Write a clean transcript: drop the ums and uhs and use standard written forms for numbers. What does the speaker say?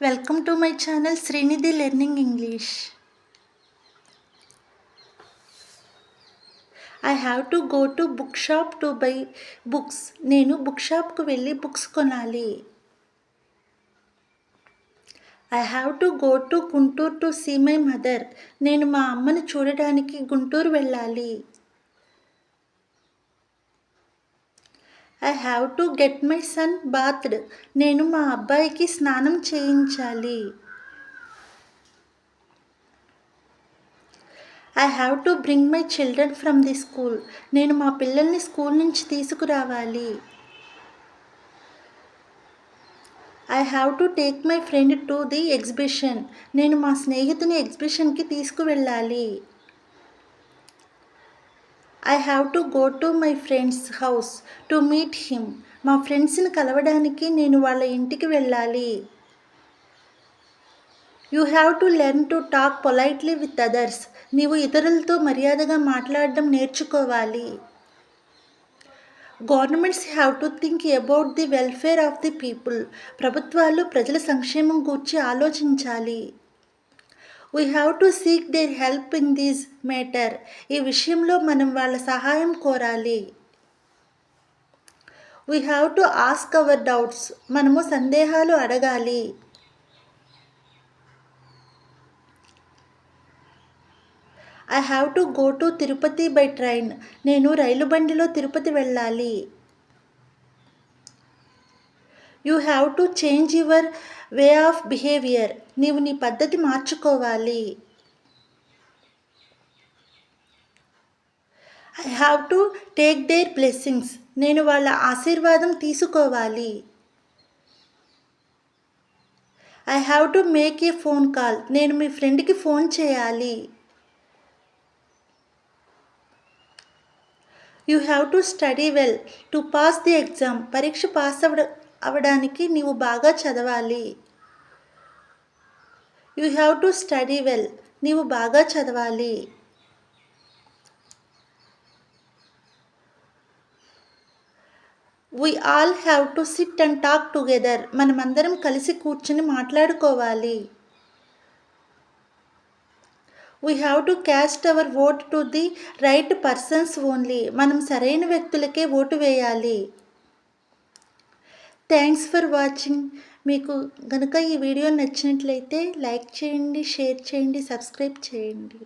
Welcome to my channel Srinidhi Learning English. I have to go to bookshop to buy books. నేను book షాప్కు వెళ్ళి books కొనాలి. I have to go to Guntur to see my mother. నేను మా అమ్మను చూడడానికి గుంటూరు వెళ్ళాలి. I have to get my son bathed. నేను మా అబ్బాయికి స్నానం చేయించాలి. I have to bring my children from the school. నేను మా పిల్లల్ని స్కూల్ నుంచి తీసుకురావాలి. I have to take my friend to the exhibition. నేను మా స్నేహితుని ఎగ్జిబిషన్కి తీసుకువెళ్ళాలి. I have to go to my friend's house to meet him. మా ఫ్రెండ్స్ని కలవడానికి నేను వాళ్ళ ఇంటికి వెళ్ళాలి. You have to learn to talk politely with others. నీవు ఇతరులతో మర్యాదగా మాట్లాడడం నేర్చుకోవాలి. Governments have to think about the welfare of the people. ప్రభుత్వాలు ప్రజల సంక్షేమం గూర్చి ఆలోచించాలి. We have to seek their help in this matter. ఈ విషయంలో మనం వాళ్ళ సహాయం కోరాలి. We have to ask our doubts. మనము సందేహాలు అడగాలి. I have to go to Tirupati by train. నేను రైలు బండిలో తిరుపతి వెళ్ళాలి. You have to change your way of behavior. నీవు నీ పద్ధతి మార్చుకోవాలి. I have to take their blessings. నేను వాళ్ళ ఆశీర్వాదం తీసుకోవాలి. I have to make a phone call. నేను మీ ఫ్రెండ్కి ఫోన్ చేయాలి. You have to study well to pass the exam. పరీక్ష పాస్ అవడానికి నీవు బాగా చదవాలి. You have to study well. నీవు బాగా చదవాలి. We all have to sit and talk together. మనమందరం కలిసి కూర్చుని మాట్లాడుకోవాలి. We have to cast our vote to the right persons only. మనం సరైన వ్యక్తులకే ఓటు వేయాలి. Thanks for watching. మీకు గనుక ఈ వీడియో నచ్చినట్లయితే లైక్ చేయండి, షేర్ చేయండి, సబ్స్క్రైబ్ చేయండి.